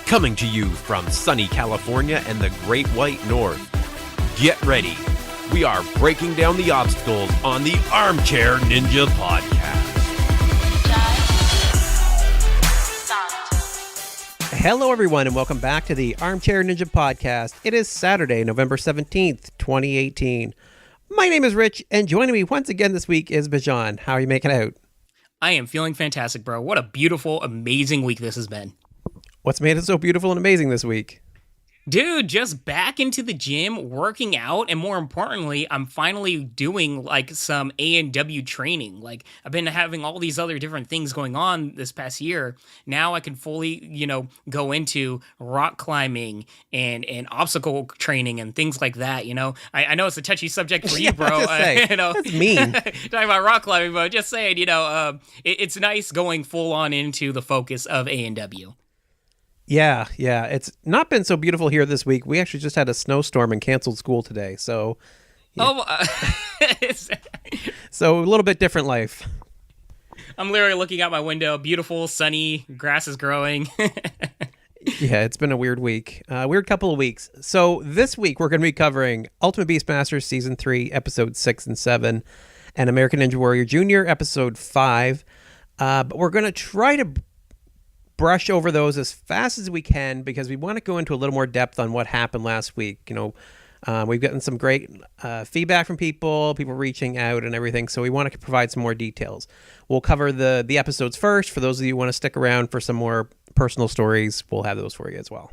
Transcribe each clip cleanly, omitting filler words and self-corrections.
Coming to you from sunny California and the Great White North. Get ready. We are breaking down the obstacles on the Armchair Ninja Podcast. Hello, everyone, and welcome back to the Armchair Ninja Podcast. It is Saturday, November 17th, 2018. My name is Rich, and joining me once again this week is Bijan. How are you making out? I am feeling fantastic, bro. What a beautiful, amazing week this has been. What's made it so beautiful and amazing this week? Dude, just back into the gym, working out, and more importantly, I'm finally doing like some ANW training. Like, I've been having all these other different things going on this past year. Now I can fully, go into rock climbing and obstacle training and things like that, I know it's a touchy subject for you, bro. That's mean. Talking about rock climbing, but just saying, it's nice going full on into the focus of ANW. Yeah. It's not been so beautiful here this week. We actually just had a snowstorm and canceled school today. So, yeah. So a little bit different life. I'm literally looking out my window. Beautiful, sunny, grass is growing. Yeah, it's been a weird week. Weird couple of weeks. So this week we're going to be covering Ultimate Beastmaster Season 3, Episode 6 and 7, and American Ninja Warrior Junior, Episode 5. But we're going to try to brush over those as fast as we can because we want to go into a little more depth on what happened last week. We've gotten some great feedback from people reaching out and everything, so we want to provide some more details. We'll cover the episodes first. For those of you who want to stick around for some more personal stories, we'll have those for you as well.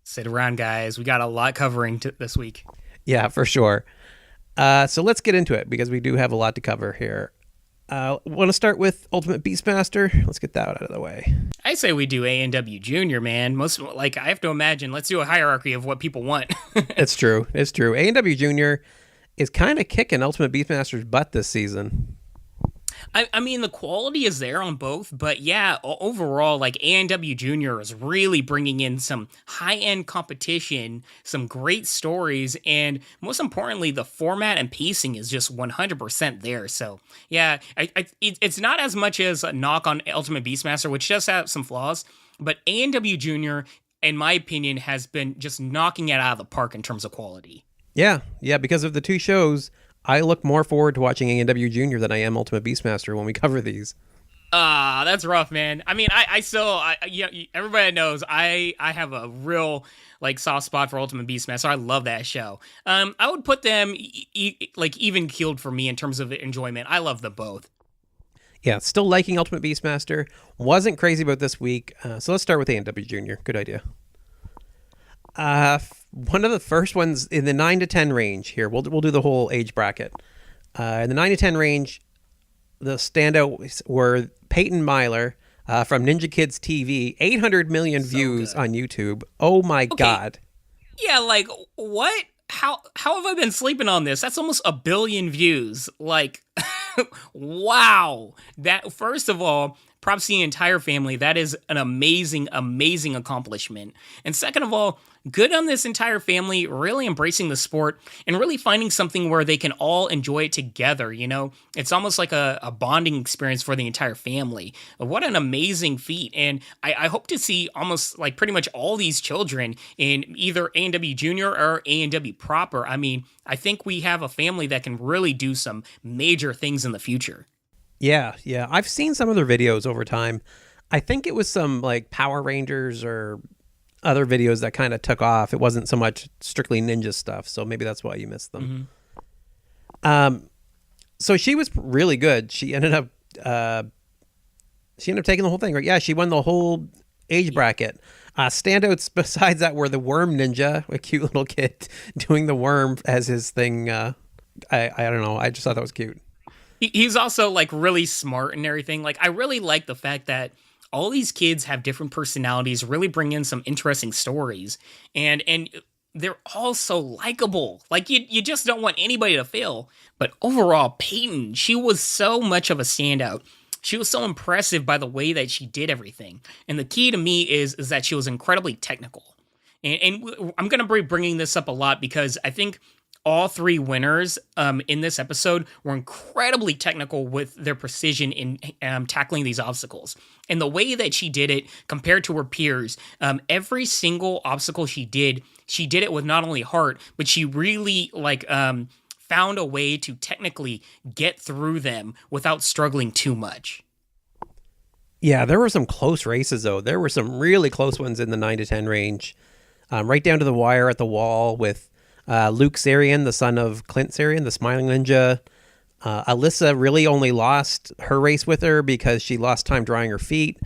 Sit around, guys. We got a lot covering this week. Yeah, for sure. So let's get into it because we do have a lot to cover here. Want to start with Ultimate Beastmaster? Let's get that out of the way. I say we do ANW Junior, man. I have to imagine, let's do a hierarchy of what people want. It's true. ANW Junior is kind of kicking Ultimate Beastmaster's butt this season. I mean, the quality is there on both, but yeah, overall, ANW Junior is really bringing in some high-end competition, some great stories, and most importantly, the format and pacing is just 100% there. So yeah, it's not as much as a knock on Ultimate Beastmaster, which does have some flaws, but ANW Junior, in my opinion, has been just knocking it out of the park in terms of quality. Yeah, because of the two shows, I look more forward to watching ANW Junior than I am Ultimate Beastmaster when we cover these. That's rough, man. I mean, I still, everybody knows I have a real soft spot for Ultimate Beastmaster. I love that show. I would put them even keeled for me in terms of enjoyment. I love them both. Yeah, still liking Ultimate Beastmaster. Wasn't crazy about this week. So let's start with ANW Junior. Good idea. One of the first ones in the 9 to 10 range here. We'll do the whole age bracket. In the 9 to 10 range, the standout were Peyton Myler from Ninja Kids TV. 800 million views on YouTube. Oh my God. Yeah, what? How have I been sleeping on this? That's almost 1 billion views. Wow. That, first of all, props to the entire family. That is an amazing, amazing accomplishment. And second of all, good on this entire family really embracing the sport and really finding something where they can all enjoy it together, It's almost like a bonding experience for the entire family. What an amazing feat. And I hope to see almost pretty much all these children in either ANW Junior or ANW proper. I mean, I think we have a family that can really do some major things in the future. Yeah. I've seen some of their videos over time. I think it was some Power Rangers or other videos that kind of took off. It wasn't so much strictly ninja stuff, so maybe that's why you missed them. Mm-hmm. So she was really good. She ended up taking the whole thing, right? Yeah, she won the whole age bracket. Standouts besides that were the Worm Ninja, a cute little kid doing the worm as his thing. I don't know. I just thought that was cute. He's also really smart and everything. I really like the fact that all these kids have different personalities, really bring in some interesting stories, and they're all so likable. You just don't want anybody to fail. But overall, Peyton, she was so much of a standout. She was so impressive by the way that she did everything. And the key to me is that she was incredibly technical. And I'm going to be bringing this up a lot because I think all three winners in this episode were incredibly technical with their precision in tackling these obstacles. And the way that she did it compared to her peers, every single obstacle she did it with not only heart, but she really found a way to technically get through them without struggling too much. Yeah, there were some close races, though. There were some really close ones in the 9 to 10 range, right down to the wire at the wall with Luke Sarian, the son of Clint Sarian, the Smiling Ninja. Alyssa really only lost her race with her because she lost time drying her feet.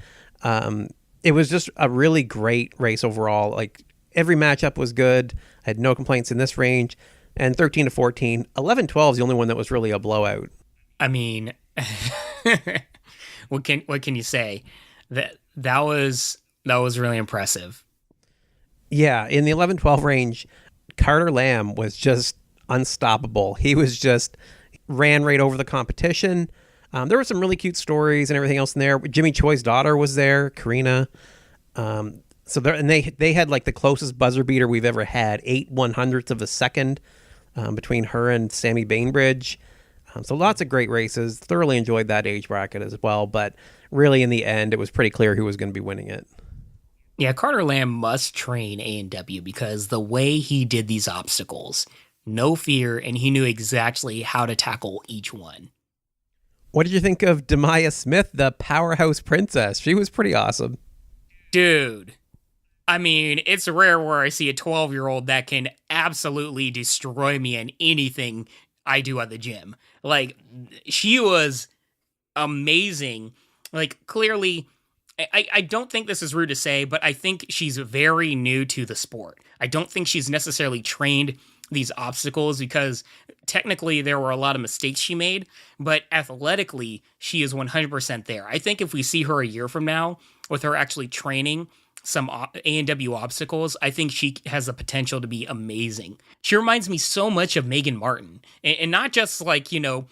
It was just a really great race overall. Like, every matchup was good. I had no complaints in this range. And 13 to 14, 11-12 is the only one that was really a blowout. I mean, what can you say? That was really impressive. Yeah, in the 11-12 range, Carter Lamb was just unstoppable. He was just ran right over the competition. There were some really cute stories and everything else in there. Jimmy Choi's daughter was there, Karina. They had like the closest buzzer beater we've ever had, 8/100ths of a second between her and Sammy Bainbridge. So lots of great races. Thoroughly enjoyed that age bracket as well. But really, in the end, it was pretty clear who was going to be winning it. Yeah, Carter Lamb must train ANW because the way he did these obstacles, no fear, and he knew exactly how to tackle each one. What did you think of Demaya Smith, the powerhouse princess? She was pretty awesome. Dude, I mean, it's rare where I see a 12-year-old that can absolutely destroy me in anything I do at the gym. Like, she was amazing. Like, clearly, I don't think this is rude to say, but I think she's very new to the sport. I don't think she's necessarily trained these obstacles because technically there were a lot of mistakes she made, but athletically, she is 100% there. I think if we see her a year from now with her actually training some ANW obstacles, I think she has the potential to be amazing. She reminds me so much of Megan Martin, and not just like, you know,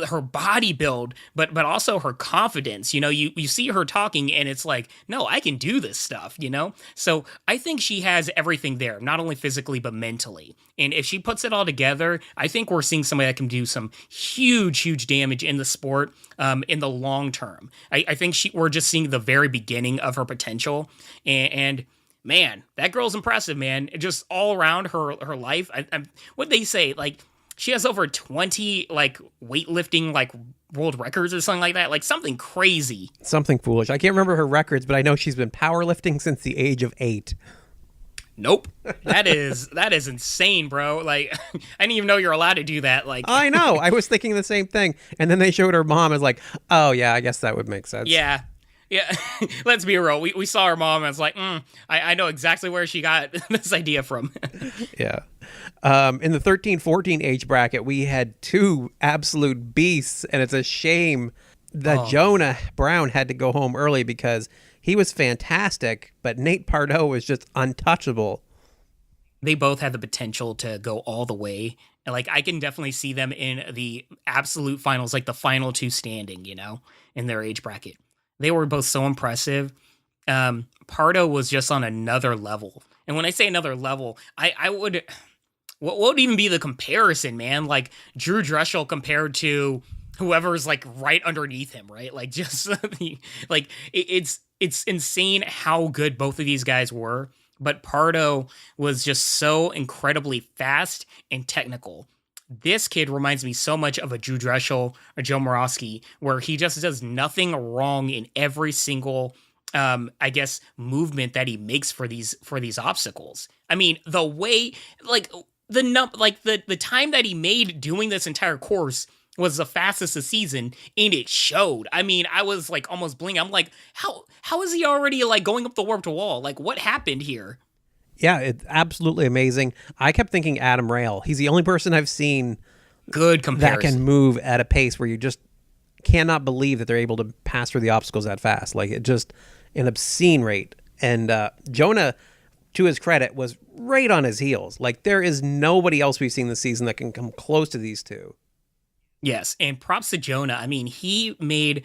her body build, but also her confidence. You know, you see her talking and it's like, no, I can do this stuff, you know? So I think she has everything there, not only physically, but mentally. And if she puts it all together, I think we're seeing somebody that can do some huge damage in the sport in the long term. I think we're just seeing the very beginning of her potential. And man, that girl's impressive, man. Just all around her life. What they say, like, she has over 20 like weightlifting like world records or something like that, like something crazy, something foolish. I can't remember her records, but I know she's been powerlifting since the age of 8. Nope. That is insane, bro. Like, I didn't even know you're allowed to do that. Like, I know. I was thinking the same thing. And then they showed her mom as like, oh yeah, I guess that would make sense. Yeah. Let's be real. We saw her mom and it's like, I know exactly where she got this idea from. Yeah. In the 13-14 age bracket, we had 2 absolute beasts, and it's a shame that Jonah Brown had to go home early because he was fantastic, but Nate Pardo was just untouchable. They both had the potential to go all the way. And like, I can definitely see them in the absolute finals, like the final 2 standing, you know, in their age bracket. They were both so impressive. Pardo was just on another level. And when I say another level, I would... What would even be the comparison, man? Like, Drew Dreshel compared to whoever's, like, right underneath him, right? Like, just... like, it's insane how good both of these guys were. But Pardo was just so incredibly fast and technical. This kid reminds me so much of a Drew Dreshel or Joe Morosky, where he just does nothing wrong in every single, I guess, movement that he makes for these obstacles. I mean, the way, like, the time that he made doing this entire course was the fastest of the season, and it showed. I mean, I was like almost blinking. I'm like, how is he already like going up the warped wall? Like, what happened here? Yeah, it's absolutely amazing. I kept thinking Adam Rail. He's the only person I've seen good comparison that can move at a pace where you just cannot believe that they're able to pass through the obstacles that fast. Like, it just an obscene rate. And Jonah, to his credit, was right on his heels. Like, there is nobody else we've seen this season that can come close to these 2. Yes, and props to Jonah. I mean, he made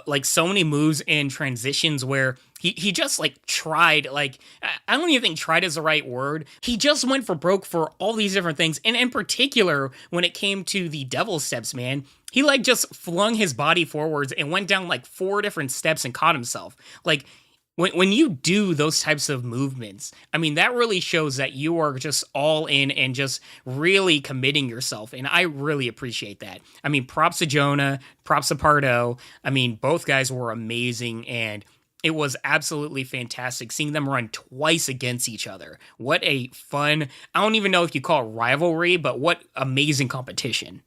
like so many moves and transitions where he just like tried, like I don't even think tried is the right word. He just went for broke for all these different things. And in particular, when it came to the devil steps, man, he like just flung his body forwards and went down like 4 different steps and caught himself. Like when you do those types of movements, I mean, that really shows that you are just all in and just really committing yourself. And I really appreciate that. I mean, props to Jonah, props to Pardo. I mean, both guys were amazing, and it was absolutely fantastic seeing them run twice against each other. What a fun, I don't even know if you call it rivalry, but what amazing competition.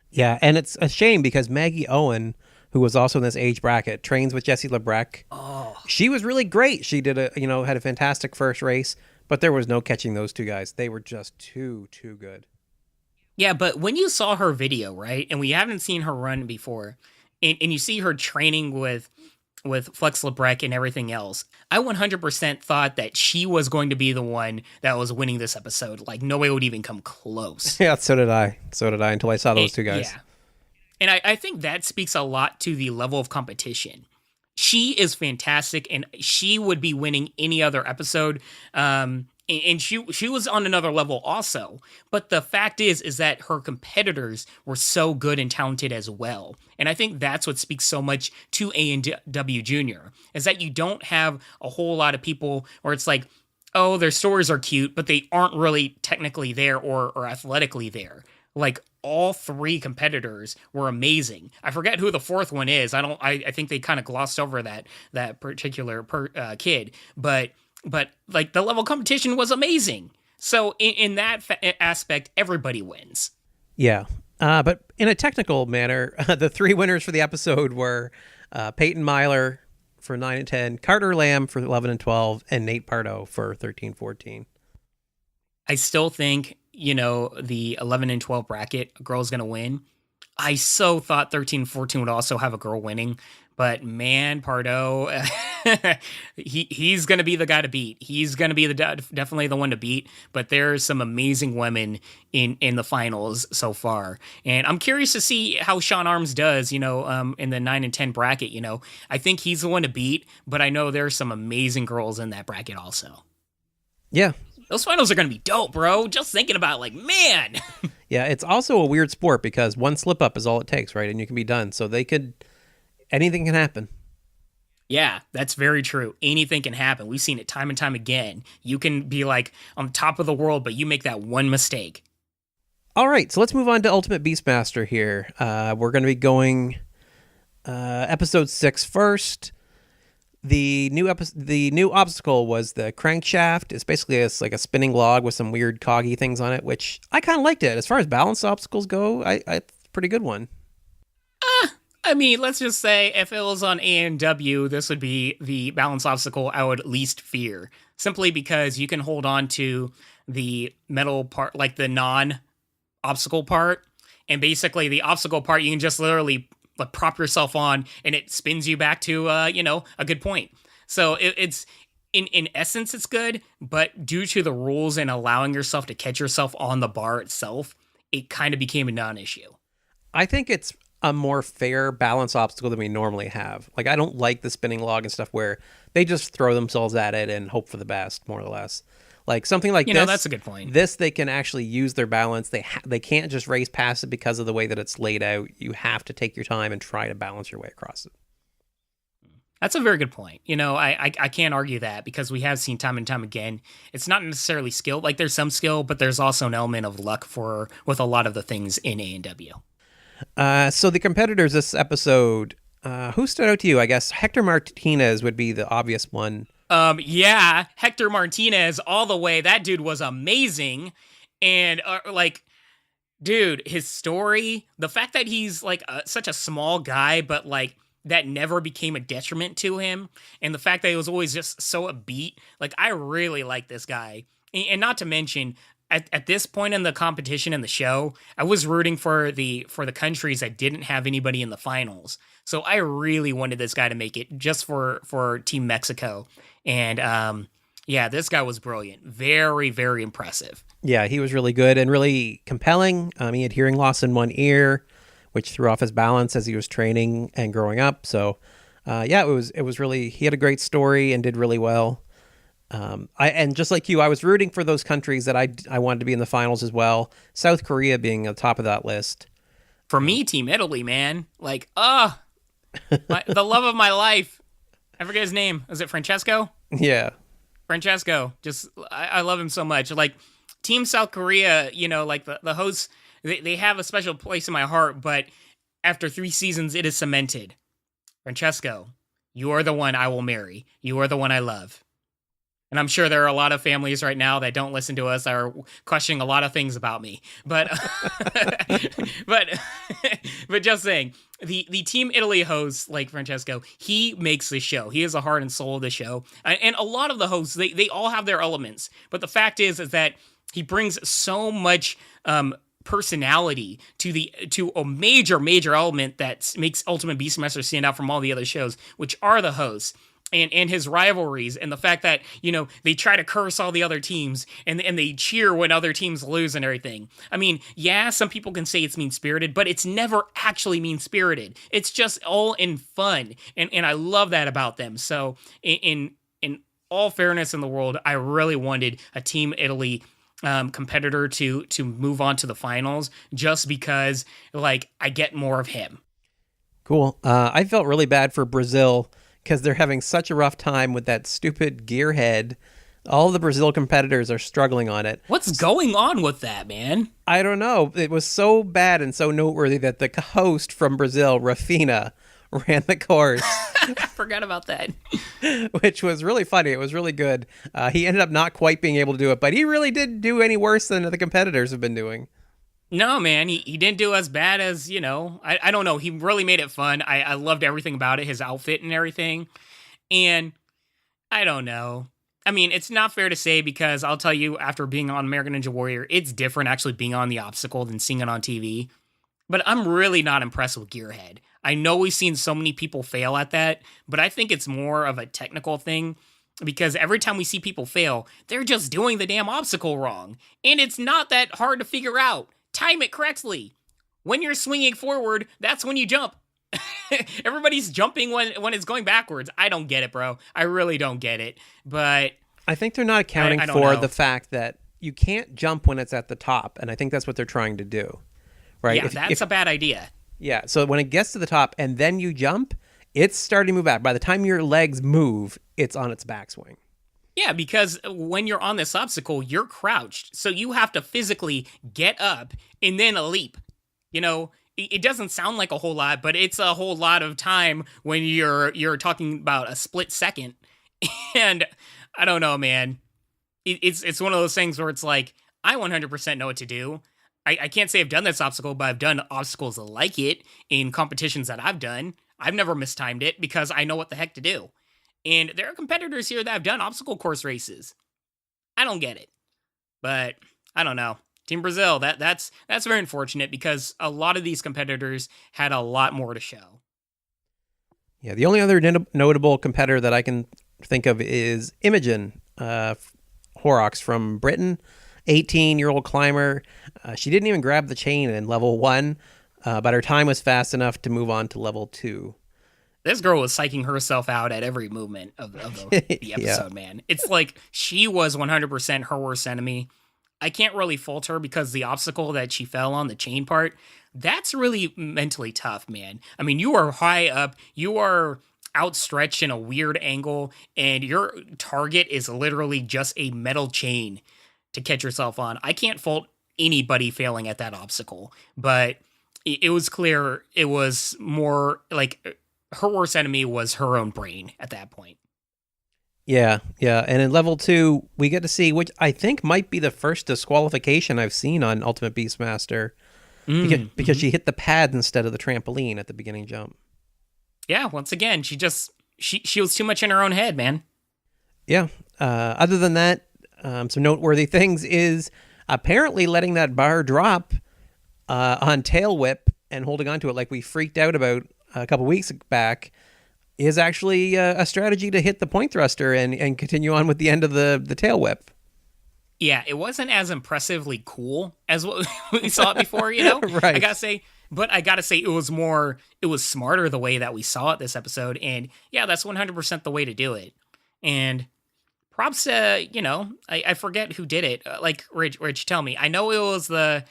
Yeah, and it's a shame because Maggie Owen, who was also in this age bracket, trains with Jesse Lebrecht. Oh, She was really great. She did had a fantastic first race, but there was no catching those 2 guys. They were just too good. yeah, but when you saw her video, right, and we haven't seen her run before, and you see her training with Flex Lebrecht and everything else, I 100% thought that she was going to be the one that was winning this episode. Like, no way would even come close. Yeah, so did I. Until I saw those 2 guys. Yeah. And I think that speaks a lot to the level of competition. She is fantastic, and she would be winning any other episode. And she was on another level also. But the fact is that her competitors were so good and talented as well. And I think that's what speaks so much to ANW Junior, is that you don't have a whole lot of people where it's like, oh, their stories are cute, but they aren't really technically there or athletically there. Like, all 3 competitors were amazing. I forget who the 4th one is. I think they kind of glossed over that particular kid, but like the level of competition was amazing. So in that aspect, everybody wins. Yeah. But in a technical manner, the 3 winners for the episode were Peyton Myler for 9 and 10, Carter Lamb for 11 and 12, and Nate Pardo for 13-14. I still think, the 11 and 12 bracket, a girl's going to win. I so thought 13-14 would also have a girl winning, but man, Pardo, he's going to be the guy to beat. He's going to be definitely the one to beat, but there's some amazing women in the finals so far. And I'm curious to see how Sean Arms does, in the 9 and 10 bracket. I think he's the one to beat, but I know there's some amazing girls in that bracket also. Yeah. Those finals are going to be dope, bro. Just thinking about it, like, man. Yeah, it's also a weird sport because one slip up is all it takes, right? And you can be done. So anything can happen. Yeah, that's very true. Anything can happen. We've seen it time and time again. You can be like on top of the world, but you make that one mistake. All right, so let's move on to Ultimate Beastmaster here. We're going to be going episode 6 first. The new obstacle was the crankshaft. It's basically like a spinning log with some weird coggy things on it, which I kind of liked it. As far as balance obstacles go, it's a pretty good one. I mean, let's just say if it was on ANW, this would be the balance obstacle I would least fear. Simply because you can hold on to the metal part, like the non-obstacle part. And basically the obstacle part, you can just literally prop yourself on and it spins you back to, a good point. So it's in essence, it's good, but due to the rules and allowing yourself to catch yourself on the bar itself, it kind of became a non-issue. I think it's a more fair balance obstacle than we normally have. Like, I don't like the spinning log and stuff where they just throw themselves at it and hope for the best, more or less. Like something like this, that's a good point. This, they can actually use their balance. They can't just race past it because of the way that it's laid out. You have to take your time and try to balance your way across it. That's a very good point. I can't argue that because we have seen time and time again. It's not necessarily skill. Like, there's some skill, but there's also an element of luck with a lot of the things in ANW. So the competitors this episode, who stood out to you? I guess Hector Martinez would be the obvious one. Yeah, Hector Martinez all the way. That dude was amazing. And dude, his story, the fact that he's like such a small guy, but like that never became a detriment to him. And the fact that he was always just so upbeat. Like, I really like this guy. And not to mention, at this point in the competition and the show, I was rooting for the countries that didn't have anybody in the finals. So I really wanted this guy to make it just for Team Mexico. And this guy was brilliant. Very, very impressive. Yeah, he was really good and really compelling. He had hearing loss in one ear, which threw off his balance as he was training and growing up. So, it was really, he had a great story and did really well. And just like you, I was rooting for those countries that I wanted to be in the finals as well. South Korea being on top of that list. For me, Team Italy, man. Like, the love of my life. I forget his name. Was it Francesco? Yeah. Francesco. Just, I love him so much. Like, Team South Korea, like the hosts, they have a special place in my heart, but after 3 seasons, it is cemented. Francesco, you are the one I will marry. You are the one I love. And I'm sure there are a lot of families right now that don't listen to us that are questioning a lot of things about me. But but just saying, the Team Italy host, like Francesco, he makes the show. He is the heart and soul of the show. And a lot of the hosts, they all have their elements. But the fact is that he brings so much personality to a major element that makes Ultimate Beastmaster stand out from all the other shows, which are the hosts. And his rivalries, and the fact that, they try to curse all the other teams, and they cheer when other teams lose and everything. I mean, yeah, some people can say it's mean-spirited, but it's never actually mean-spirited. It's just all in fun, and I love that about them. So, in all fairness in the world, I really wanted a Team Italy competitor to move on to the finals, just because, I get more of him. Cool. I felt really bad for Brazil, because they're having such a rough time with that stupid gearhead. All the Brazil competitors are struggling on it. What's going on with that, man? I don't know. It was so bad and so noteworthy that the host from Brazil, Rafina, ran the course. I forgot about that. Which was really funny. It was really good. He ended up not quite being able to do it, but he really didn't do any worse than the competitors have been doing. No, man, he didn't do as bad as, I don't know. He really made it fun. I loved everything about it, his outfit and everything. And I don't know. I mean, it's not fair to say, because I'll tell you, after being on American Ninja Warrior, it's different actually being on the obstacle than seeing it on TV. But I'm really not impressed with Gearhead. I know we've seen so many people fail at that, but I think it's more of a technical thing. Because every time we see people fail, they're just doing the damn obstacle wrong. And it's not that hard to figure out. Time it correctly. When you're swinging forward, that's when you jump. Everybody's jumping when it's going backwards. I don't get it, bro. I really don't get it. But I think they're not accounting for the fact that you can't jump when it's at the top, and I think that's what they're trying to do. Right? Yeah, that's a bad idea. Yeah, so when it gets to the top and then you jump, it's starting to move back. By the time your legs move, it's on its backswing. Yeah, because when you're on this obstacle, you're crouched. So you have to physically get up and then a leap. It doesn't sound like a whole lot, but it's a whole lot of time when you're talking about a split second. And I don't know, man. It's one of those things where it's like, I 100% know what to do. I can't say I've done this obstacle, but I've done obstacles like it in competitions that I've done. I've never mistimed it because I know what the heck to do. And there are competitors here that have done obstacle course races. I don't get it. But I don't know. Team Brazil, that's very unfortunate, because a lot of these competitors had a lot more to show. Yeah, the only other notable competitor that I can think of is Imogen Horrocks from Britain, 18-year-old climber. She didn't even grab the chain in level 1, but her time was fast enough to move on to level 2. This girl was psyching herself out at every movement of the episode, yeah. Man. It's like she was 100% her worst enemy. I can't really fault her, because the obstacle that she fell on, the chain part, that's really mentally tough, man. I mean, you are high up, you are outstretched in a weird angle, and your target is literally just a metal chain to catch yourself on. I can't fault anybody failing at that obstacle, but it was clear it was more like her worst enemy was her own brain at that point. Yeah. And in level 2, we get to see, which I think might be the first disqualification I've seen on Ultimate Beastmaster, because she hit the pad instead of the trampoline at the beginning jump. Yeah, once again, she was too much in her own head, man. Yeah. Other than that, some noteworthy things is apparently letting that bar drop on tail whip and holding onto it like we freaked out about a couple weeks back is actually a strategy to hit the point thruster and continue on with the end of the tail whip. Yeah, it wasn't as impressively cool as what we saw it before, Right. I gotta say, But I gotta say, it was smarter the way that we saw it this episode. And yeah, that's 100% the way to do it. And props to, I forget who did it. Like, Rich, tell me. I know it was the,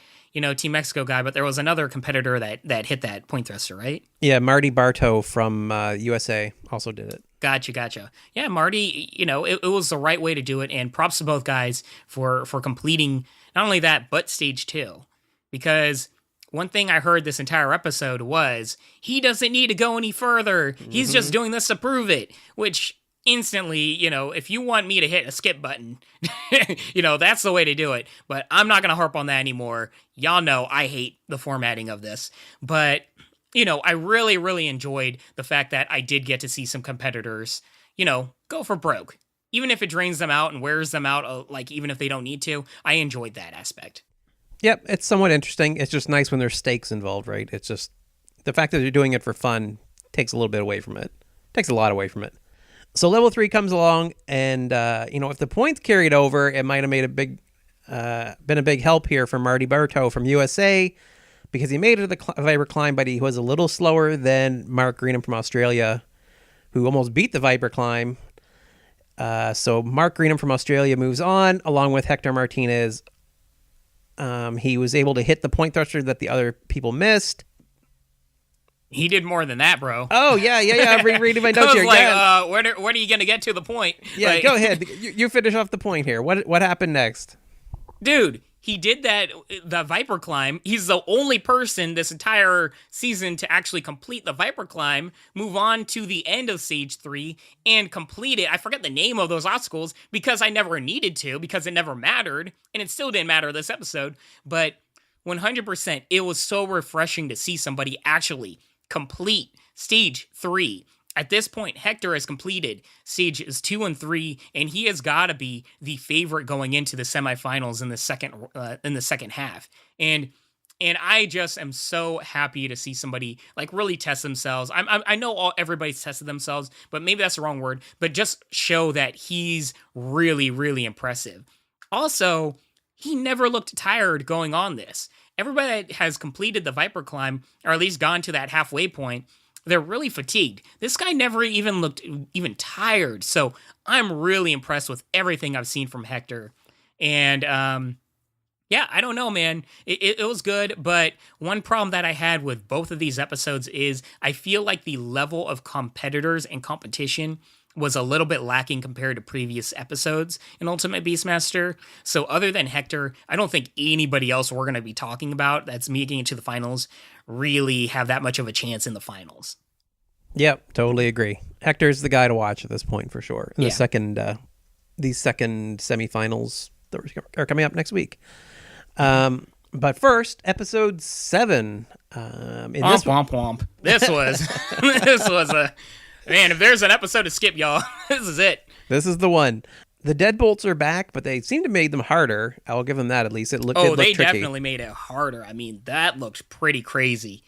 Team Mexico guy, but there was another competitor that hit that point thruster, right? Yeah, Marty Bartow from USA also did it. Gotcha. Yeah, Marty, it was the right way to do it, and props to both guys for completing not only that, but stage 2. Because one thing I heard this entire episode was, he doesn't need to go any further. He's just doing this to prove it, which instantly, if you want me to hit a skip button, that's the way to do it. But I'm not going to harp on that anymore. Y'all know I hate the formatting of this. But I really, really enjoyed the fact that I did get to see some competitors, go for broke. Even if it drains them out and wears them out, like, even if they don't need to, I enjoyed that aspect. Yep, it's somewhat interesting. It's just nice when there's stakes involved, right? It's just the fact that they're doing it for fun takes a little bit away from it. Takes a lot away from it. So level 3 comes along, and, if the points carried over, it might have made been a big help here for Marty Bartow from USA, because he made it to the Viper climb, but he was a little slower than Mark Greenham from Australia, who almost beat the Viper climb. So Mark Greenham from Australia moves on, along with Hector Martinez. He was able to hit the point thruster that the other people missed. He did more than that, bro. Oh, yeah. I'm reading my notes here. When are you going to get to the point? Yeah, go ahead. You finish off the point here. What happened next? Dude, he did the Viper climb. He's the only person this entire season to actually complete the Viper climb, move on to the end of Stage 3, and complete it. I forget the name of those obstacles because I never needed to, because it never mattered, and it still didn't matter this episode. But 100%, it was so refreshing to see somebody actually complete Stage 3. At this point, Hector has completed stages 2 and 3, and he has got to be the favorite going into the semifinals in the second half. And I just am so happy to see somebody like really test themselves. I know everybody's tested themselves, but maybe that's the wrong word. But just show that he's really, really impressive. Also, he never looked tired going on this. Everybody that has completed the Viper climb, or at least gone to that halfway point, they're really fatigued. This guy never even looked even tired. So I'm really impressed with everything I've seen from Hector. And yeah, I don't know, man. It was good. But one problem that I had with both of these episodes is I feel like the level of competitors and competition was a little bit lacking compared to previous episodes in Ultimate Beastmaster. So other than Hector, I don't think anybody else we're going to be talking about that's making it to the finals really have that much of a chance in the finals. Yep, totally agree. Hector's the guy to watch at this point for sure. In these second semifinals that are coming up next week. But first, episode 7. Womp. This was a... Man, if there's an episode to skip, y'all, this is it. This is the one. The deadbolts are back, but they seem to make them harder. I'll give them that at least. It looked tricky. Definitely made it harder. I mean, that looked pretty crazy.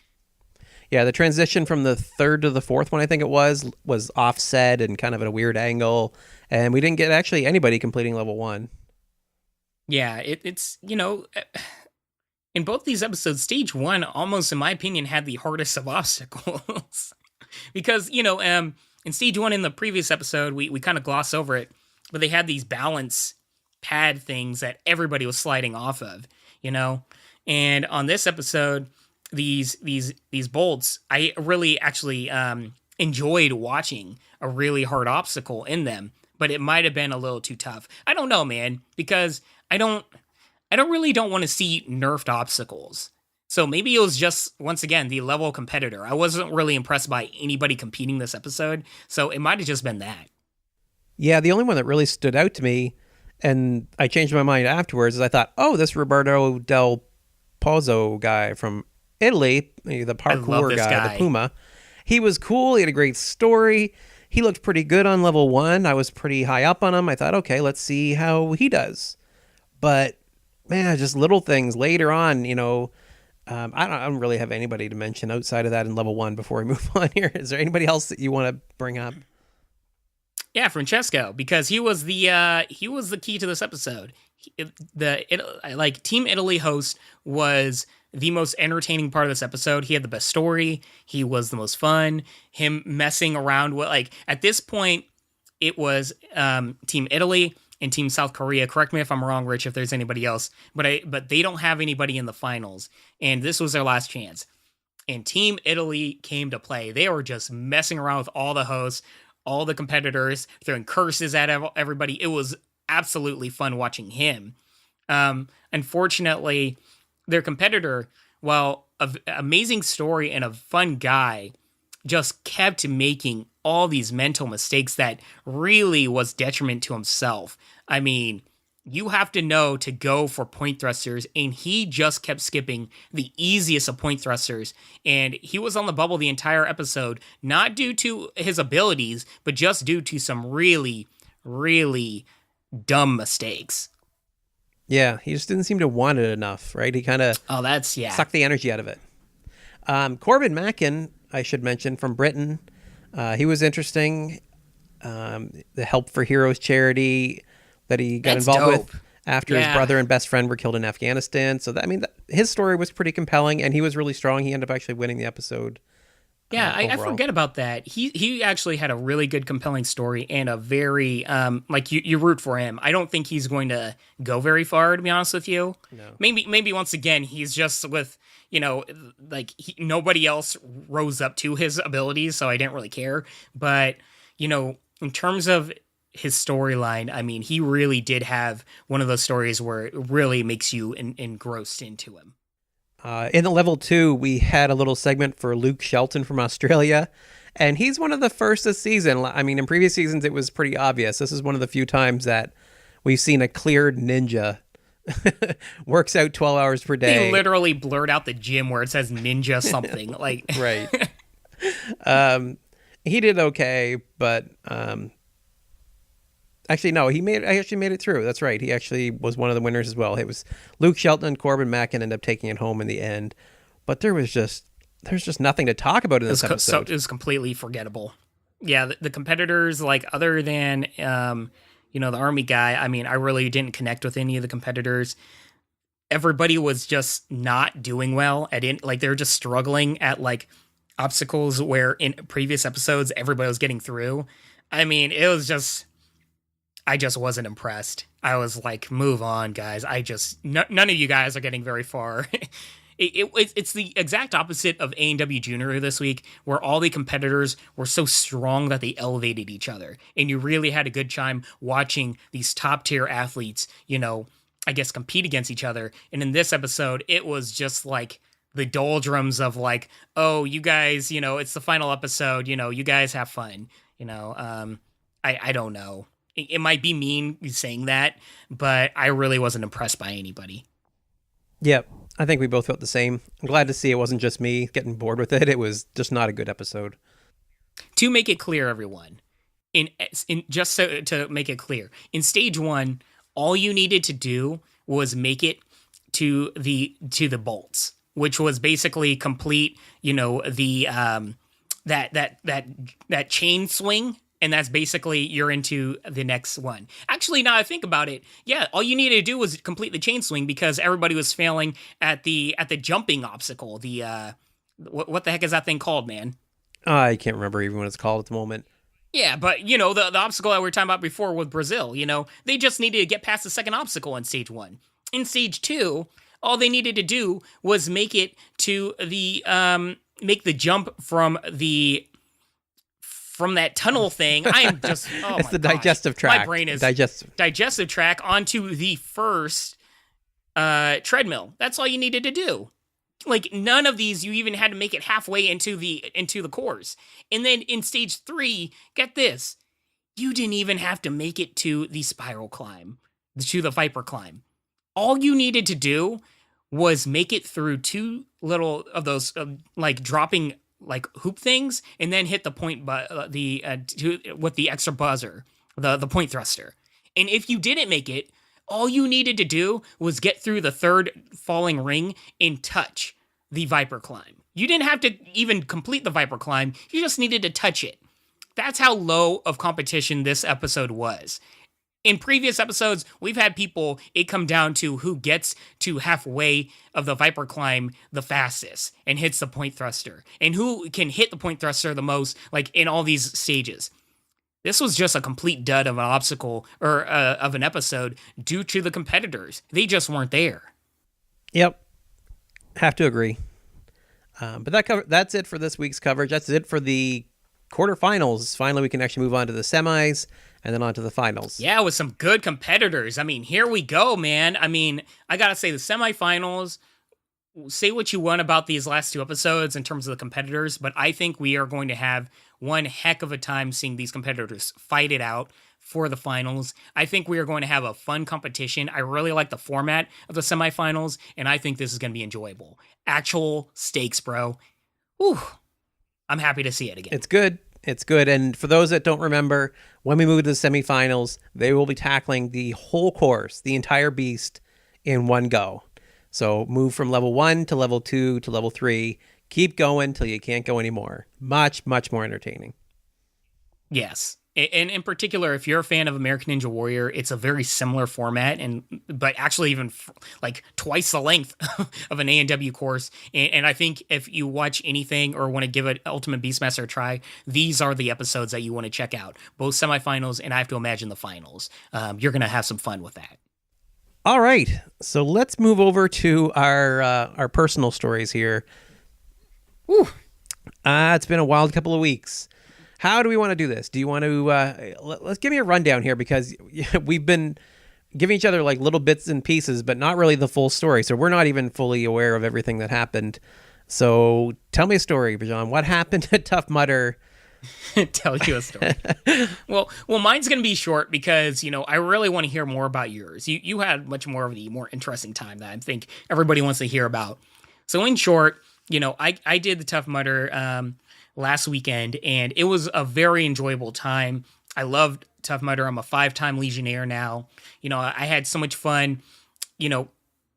Yeah, the transition from the third to the fourth one, I think it was offset and kind of at a weird angle. And we didn't get actually anybody completing level 1. Yeah, it's, in both these episodes, stage 1 almost, in my opinion, had the hardest of obstacles. Because, in stage 1 in the previous episode, we kind of gloss over it, but they had these balance pad things that everybody was sliding off of, And on this episode, these bolts, I really actually enjoyed watching a really hard obstacle in them, but it might have been a little too tough. I don't know, man, because I don't want to see nerfed obstacles. So maybe it was just, once again, the level of competitor. I wasn't really impressed by anybody competing this episode, so it might have just been that. Yeah, the only one that really stood out to me, and I changed my mind afterwards, is I thought, this Roberto Del Pozzo guy from Italy, the parkour guy, the Puma. He was cool. He had a great story. He looked pretty good on level 1. I was pretty high up on him. I thought, okay, let's see how he does. But, man, just little things later on, I don't really have anybody to mention outside of that in level 1 before we move on here. Is there anybody else that you want to bring up? Yeah, Francesco, because he was the key to this episode. The Team Italy host was the most entertaining part of this episode. He had the best story. He was the most fun. Him messing around with, like, at this point, it was Team Italy and Team South Korea. Correct me if I'm wrong, Rich, if there's anybody else. But they don't have anybody in the finals. And this was their last chance. And Team Italy came to play. They were just messing around with all the hosts, all the competitors, throwing curses at everybody. It was absolutely fun watching him. Unfortunately, their competitor, while an amazing story and a fun guy, just kept making all these mental mistakes that really was detriment to himself. I mean, you have to know to go for point thrusters, and he just kept skipping the easiest of point thrusters, and he was on the bubble the entire episode, not due to his abilities, but just due to some really, really dumb mistakes. Yeah, he just didn't seem to want it enough, right? He kind of sucked the energy out of it. Corbin Mackin, I should mention, from Britain, he was interesting. The Help for Heroes charity that he got involved with after his brother and best friend were killed in Afghanistan. So his story was pretty compelling, and he was really strong. He ended up actually winning the episode. Yeah, I forget about that. He actually had a really good, compelling story and a very, you root for him. I don't think he's going to go very far, to be honest with you. No. Maybe once again, he's just with, nobody else rose up to his abilities, so I didn't really care. But, in terms of his storyline, I mean, he really did have one of those stories where it really makes you engrossed into him. In the level 2, we had a little segment for Luke Shelton from Australia, and he's one of the first this season. I mean, in previous seasons, it was pretty obvious. This is one of the few times that we've seen a cleared ninja works out 12 hours per day. They literally blurred out the gym where it says ninja something. Right. He did okay, but actually, no, he actually made it through. That's right. He actually was one of the winners as well. It was Luke Shelton and Corbin Mackin ended up taking it home in the end. But there's just nothing to talk about in this episode. It was completely forgettable. Yeah, the competitors, other than the Army guy, I mean, I really didn't connect with any of the competitors. Everybody was just not doing well they were just struggling at obstacles where in previous episodes everybody was getting through. I mean, it was just, I just wasn't impressed. I was like, move on, guys. None of you guys are getting very far. It's the exact opposite of ANW Junior this week, where all the competitors were so strong that they elevated each other. And you really had a good time watching these top tier athletes, compete against each other. And in this episode, it was just the doldrums of oh, you guys, it's the final episode, you guys have fun. I don't know. It might be mean saying that, but I really wasn't impressed by anybody. Yep. I think we both felt the same. I'm glad to see it wasn't just me getting bored with it. It was just not a good episode. To make it clear, everyone, to make it clear, in stage 1, all you needed to do was make it to the bolts, which was basically complete, that chain swing. And that's basically, you're into the next one. Actually, now I think about it, yeah, all you needed to do was complete the chain swing because everybody was failing at the jumping obstacle. The what the heck is that thing called, man? I can't remember even what it's called at the moment. Yeah, but the obstacle that we were talking about before with Brazil, they just needed to get past the second obstacle in stage 1. In stage 2, all they needed to do was make it to the make the jump from that tunnel thing. I am just, it's the digestive tract. My brain is digestive tract onto the first treadmill. That's all you needed to do. None of these, you even had to make it halfway into the course. And then in stage 3, get this, you didn't even have to make it to the spiral climb, to the Viper climb. All you needed to do was make it through 2 little of those, dropping hoop things, and then hit the point, with the extra buzzer, the point thruster. And if you didn't make it, all you needed to do was get through the 3rd falling ring and touch the Viper climb. You didn't have to even complete the Viper climb. You just needed to touch it. That's how low of competition this episode was. In previous episodes, we've had people, it come down to who gets to halfway of the Viper climb the fastest and hits the point thruster, and who can hit the point thruster the most, like in all these stages. This was just a complete dud of an obstacle, or of an episode, due to the competitors. They just weren't there. Yep. Have to agree. But that's it for this week's coverage. That's it for the quarterfinals. Finally, we can actually move on to the semis and then on to the finals. Yeah, with some good competitors. I mean, here we go, man. I mean, I gotta say, the semifinals, say what you want about these last two episodes in terms of the competitors, but I think we are going to have one heck of a time seeing these competitors fight it out for the finals. I think we are going to have a fun competition. I really like the format of the semifinals, and I think this is going to be enjoyable. Actual stakes, bro. Whew. I'm happy to see it again. It's good. It's good. And for those that don't remember, when we move to the semifinals, they will be tackling the whole course, the entire beast, in one go. So move from level 1 to level 2 to level 3. Keep going till you can't go anymore. Much, much more entertaining. Yes. And in particular, if you're a fan of American Ninja Warrior, it's a very similar format, but actually even like twice the length of an ANW course. And I think if you watch anything or want to give it Ultimate Beastmaster a try, these are the episodes that you want to check out. Both semifinals, and I have to imagine the finals. You're going to have some fun with that. All right. So let's move over to our personal stories here. Whew. It's been a wild couple of weeks. How do we want to do this? Do you want to, let's give me a rundown here, because we've been giving each other like little bits and pieces, but not really the full story. So we're not even fully aware of everything that happened. So tell me a story, Bijan. What happened at Tough Mudder? Tell you a story. Well, mine's going to be short because, I really want to hear more about yours. You had much more of the more interesting time that I think everybody wants to hear about. So in short, I did the Tough Mudder, last weekend, and it was a very enjoyable time. I loved Tough Mudder. I'm a 5-time Legionnaire now. I had so much fun,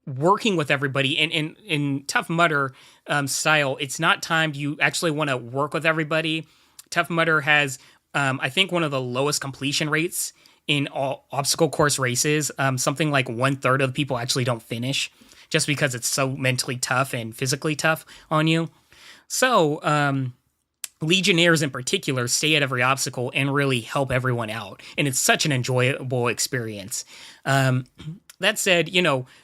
working with everybody. And in Tough Mudder style, it's not timed. You actually want to work with everybody. Tough Mudder has, I think, one of the lowest completion rates in all obstacle course races. Something like 1/3 of the people actually don't finish, just because it's so mentally tough and physically tough on you. So, Legionnaires in particular stay at every obstacle and really help everyone out. And it's such an enjoyable experience. That said,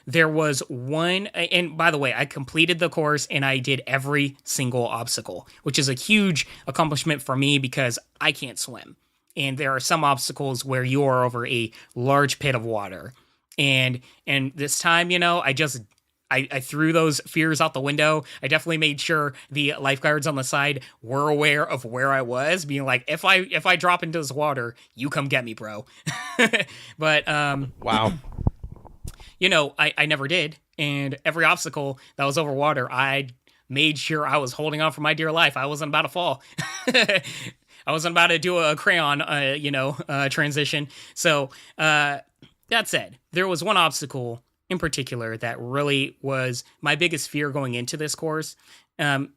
there was one, and by the way, I completed the course and I did every single obstacle, which is a huge accomplishment for me because I can't swim. And there are some obstacles where you are over a large pit of water. And this time, I threw those fears out the window. I definitely made sure the lifeguards on the side were aware of where I was, being like, if I drop into this water, you come get me, bro. But wow. I never did. And every obstacle that was over water, I made sure I was holding on for my dear life. I wasn't about to fall. I wasn't about to do a crayon, transition. So that said, there was one obstacle in particular that really was my biggest fear going into this course. And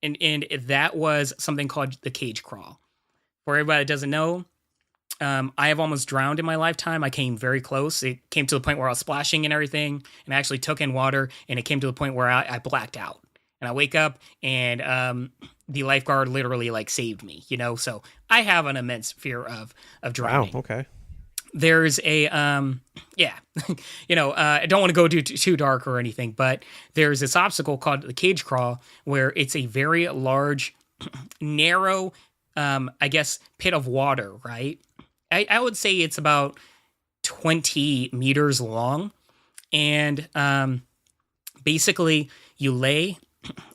that was something called the cage crawl. For everybody that doesn't know, I have almost drowned in my lifetime. I came very close. It came to the point where I was splashing and everything, and I actually took in water, and it came to the point where I blacked out. And I wake up, and the lifeguard literally saved me, So I have an immense fear of drowning. Wow, okay. There's a, I don't want to go too dark or anything, but there's this obstacle called the cage crawl where it's a very large, narrow, pit of water, right? I would say it's about 20 meters long. And basically you lay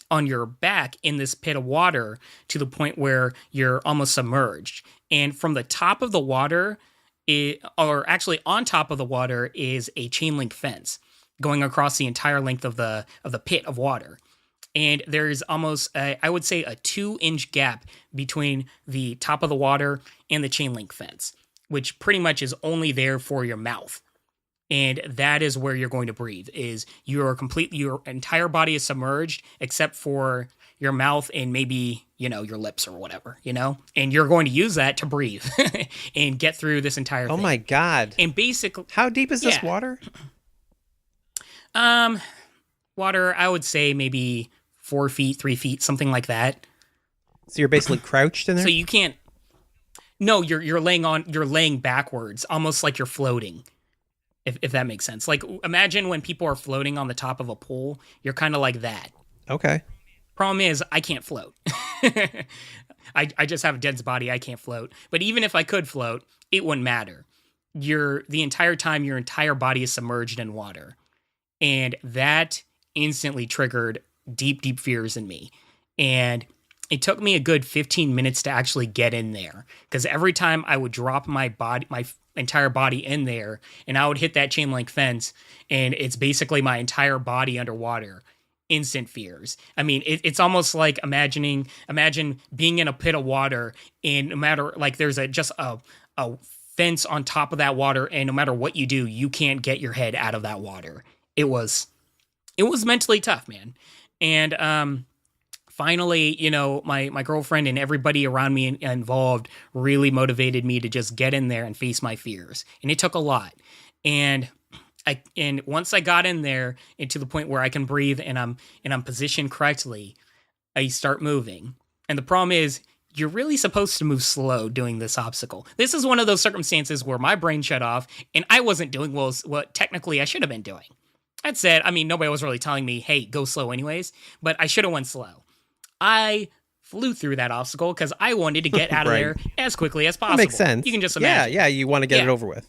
on your back in this pit of water to the point where you're almost submerged. And from the top of the water, on top of the water is a chain link fence going across the entire length of the pit of water. And there's almost, I would say, a 2-inch gap between the top of the water and the chain link fence, which pretty much is only there for your mouth. And that is where you're going to breathe, is your entire body is submerged except for your mouth and maybe, your lips or whatever, and you're going to use that to breathe and get through this entire thing. Oh my God. And basically, how deep is this water? Water, I would say maybe 4 feet, 3 feet, something like that. So you're basically crouched in there? So you can't, no, you're laying backwards, almost like you're floating. If that makes sense. Like, imagine when people are floating on the top of a pool, you're kind of like that. Okay. Problem is, I can't float. I just have a dense body. I can't float. But even if I could float, it wouldn't matter. The entire time, your entire body is submerged in water. And that instantly triggered deep, deep fears in me. And it took me a good 15 minutes to actually get in there. Because every time I would drop my entire body in there, and I would hit that chain link fence, and it's basically my entire body underwater. Instant fears. I mean, it's almost like imagine being in a pit of water, and no matter, like, there's just a fence on top of that water, and no matter what you do, you can't get your head out of that water. It was mentally tough, man. And finally, my girlfriend and everybody around me involved really motivated me to just get in there and face my fears. And it took a lot. And once I got in there and to the point where I can breathe and I'm positioned correctly, I start moving. And the problem is, you're really supposed to move slow doing this obstacle. This is one of those circumstances where my brain shut off and I wasn't doing what technically I should have been doing. That said, I mean, nobody was really telling me, hey, go slow anyways, but I should have went slow. I flew through that obstacle because I wanted to get out of there as quickly as possible. That makes sense. You can just imagine. Yeah, you want to get it over with.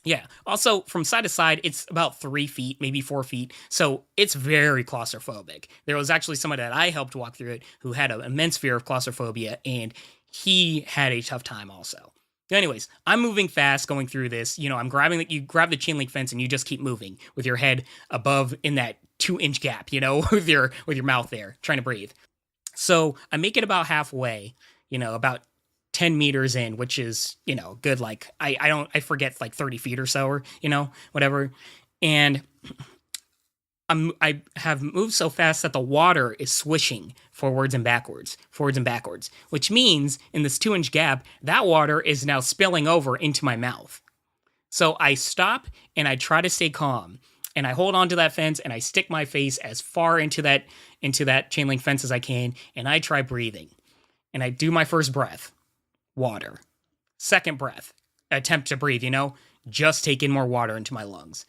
Yeah. Also, from side to side, it's about 3 feet, maybe 4 feet. So it's very claustrophobic. There was actually somebody that I helped walk through it who had an immense fear of claustrophobia, and he had a tough time also. Anyways, I'm moving fast going through this. I'm grabbing you grab the chain link fence and you just keep moving with your head above in that 2-inch gap, with your mouth there, trying to breathe. So I make it about halfway, about 10 meters in, which is, good. Like I forget, like 30 feet or so, or, whatever. And I have moved so fast that the water is swishing forwards and backwards, which means in this 2-inch gap, that water is now spilling over into my mouth. So I stop and I try to stay calm, and I hold onto that fence and I stick my face as far into that chain link fence as I can. And I try breathing, and I do my first breath, water. Second breath, attempt to breathe, just take in more water into my lungs.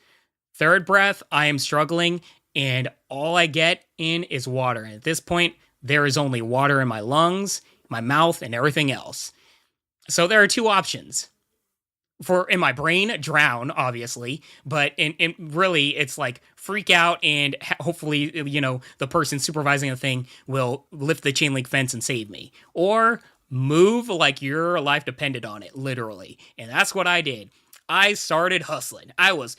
Third breath, I am struggling, and all I get in is water. And at this point, there is only water in my lungs, my mouth, and everything else. So there are two options. In my brain, drown, obviously, but in really, it's like freak out, and hopefully, the person supervising the thing will lift the chain link fence and save me. Or move like your life depended on it, literally. And that's what I did. I started hustling. I was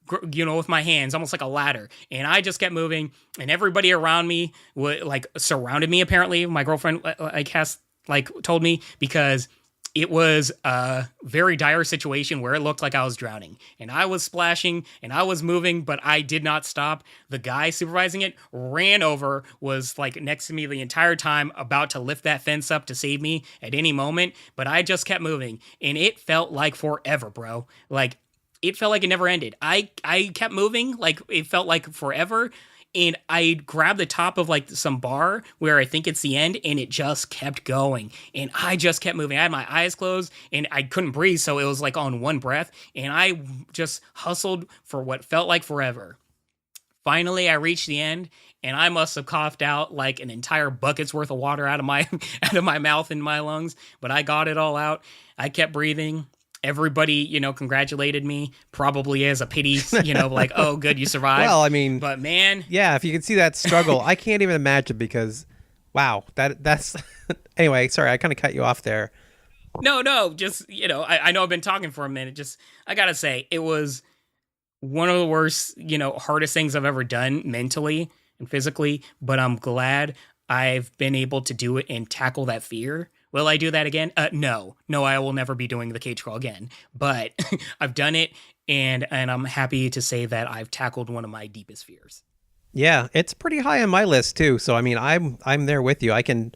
with my hands, almost like a ladder. And I just kept moving, and everybody around me surrounded me, apparently. My girlfriend told me, because it was a very dire situation where it looked like I was drowning. And I was splashing, and I was moving, but I did not stop. The guy supervising it ran over, was next to me the entire time, about to lift that fence up to save me at any moment. But I just kept moving, and it felt like forever, bro. It felt like it never ended. I kept moving, it felt like forever. And I grabbed the top of some bar where I think it's the end, and it just kept going. And I just kept moving. I had my eyes closed and I couldn't breathe, so it was on one breath. And I just hustled for what felt like forever. Finally, I reached the end, and I must have coughed out an entire bucket's worth of water out of my mouth and my lungs. But I got it all out. I kept breathing. Everybody, congratulated me, probably as a pity, oh, good, you survived. Well, I mean, but man, yeah, if you can see that struggle, I can't even imagine, because, wow, that's anyway. Sorry, I kind of cut you off there. No, just I know I've been talking for a minute. I gotta say, it was one of the worst, hardest things I've ever done mentally and physically. But I'm glad I've been able to do it and tackle that fear Will I do that again? No, I will never be doing the cage crawl again. But I've done it, and I'm happy to say that I've tackled one of my deepest fears. Yeah, it's pretty high on my list too. So I mean, I'm there with you. I can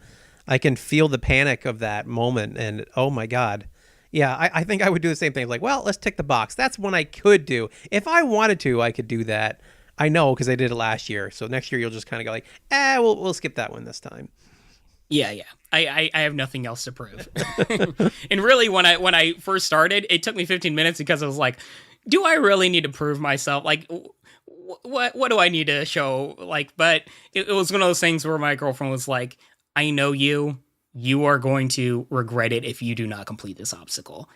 feel the panic of that moment, and oh my god. Yeah, I think I would do the same thing. Like, well, let's tick the box. That's one I could do. If I wanted to, I could do that. I know because I did it last year. So next year you'll just kind of go like, we'll skip that one this time. Yeah. I have nothing else to prove. And really, when I first started, it took me 15 minutes because I was like, do I really need to prove myself? Like, what do I need to show? Like, but it was one of those things where my girlfriend was like, I know you. You are going to regret it if you do not complete this obstacle.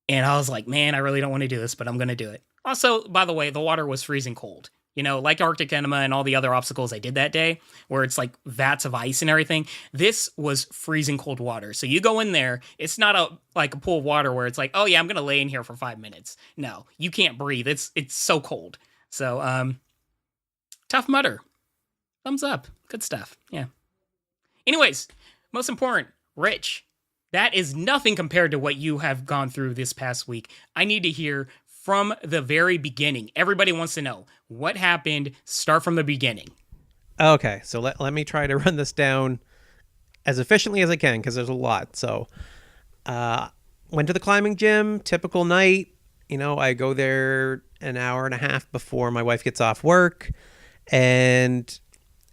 And I was like, man, I really don't want to do this, but I'm going to do it. Also, by the way, the water was freezing cold. You know, like Arctic Enema and all the other obstacles I did that day, where it's like vats of ice and everything. This was freezing cold water. So you go in there, it's not like a pool of water where it's like, oh yeah, I'm gonna lay in here for 5 minutes. No, you can't breathe. It's so cold. So Tough Mudder. Thumbs up. Good stuff. Yeah. Anyways, most important, Rich. That is nothing compared to what you have gone through this past week. I need to hear from the very beginning. Everybody wants to know what happened. Start from the beginning. Okay, so let me try to run this down as efficiently as I can because there's a lot. So, went to the climbing gym, typical night. You know, I go there an hour and a half before my wife gets off work. And,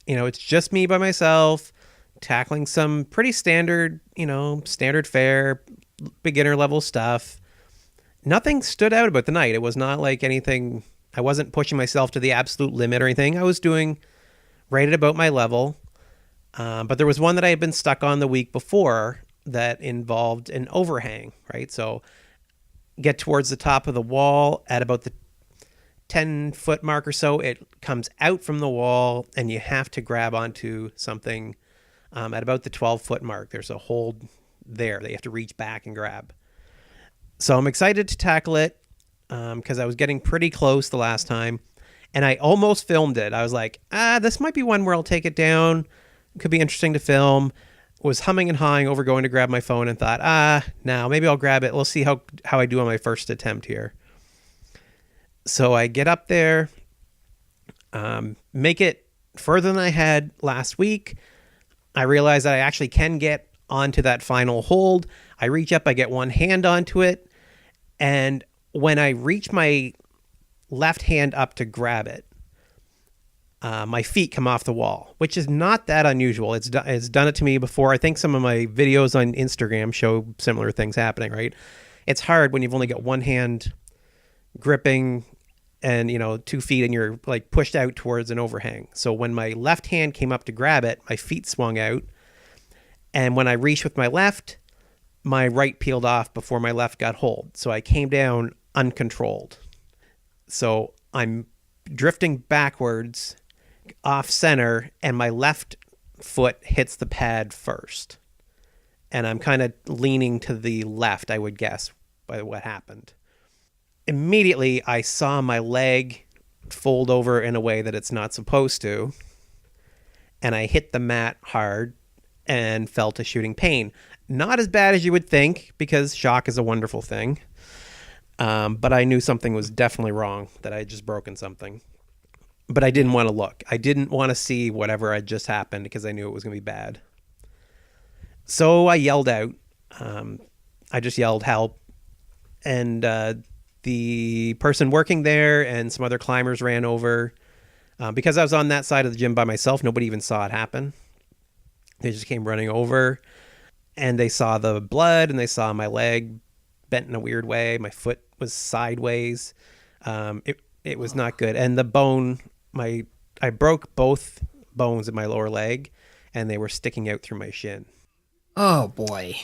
you know, it's just me by myself, tackling some pretty standard, standard fare, beginner level stuff. Nothing stood out about the night. It was not like anything. I wasn't pushing myself to the absolute limit or anything. I was doing right at about my level. But there was one that I had been stuck on the week before that involved an overhang, right? So get towards the top of the wall at about the 10-foot mark or so. It comes out from the wall and you have to grab onto something at about the 12-foot mark. There's a hold there that you have to reach back and grab. So I'm excited to tackle it because I was getting pretty close the last time. And I almost filmed it. I was like, this might be one where I'll take it down. It could be interesting to film. Was humming and hawing over going to grab my phone and thought, no, maybe I'll grab it. We'll see how I do on my first attempt here. So I get up there, make it further than I had last week. I realize that I actually can get onto that final hold. I reach up, I get one hand onto it. And when I reach my left hand up to grab it, my feet come off the wall, which is not that unusual. It's done it to me before. I think some of my videos on Instagram show similar things happening, right? It's hard when you've only got one hand gripping and, 2 feet and you're like pushed out towards an overhang. So when my left hand came up to grab it, my feet swung out. And when I reached with my left, my right peeled off before my left got hold. So I came down uncontrolled. So I'm drifting backwards off center and my left foot hits the pad first. And I'm kind of leaning to the left, I would guess, by what happened. Immediately, I saw my leg fold over in a way that it's not supposed to. And I hit the mat hard and felt a shooting pain. Not as bad as you would think, because shock is a wonderful thing. But I knew something was definitely wrong, that I had just broken something. But I didn't want to look. I didn't want to see whatever had just happened because I knew it was going to be bad. So I yelled out. I just yelled help. And the person working there and some other climbers ran over. Because I was on that side of the gym by myself, nobody even saw it happen. They just came running over. And they saw the blood and they saw my leg bent in a weird way. My foot was sideways. It was not good. And the bone, I broke both bones in my lower leg and they were sticking out through my shin. Oh boy,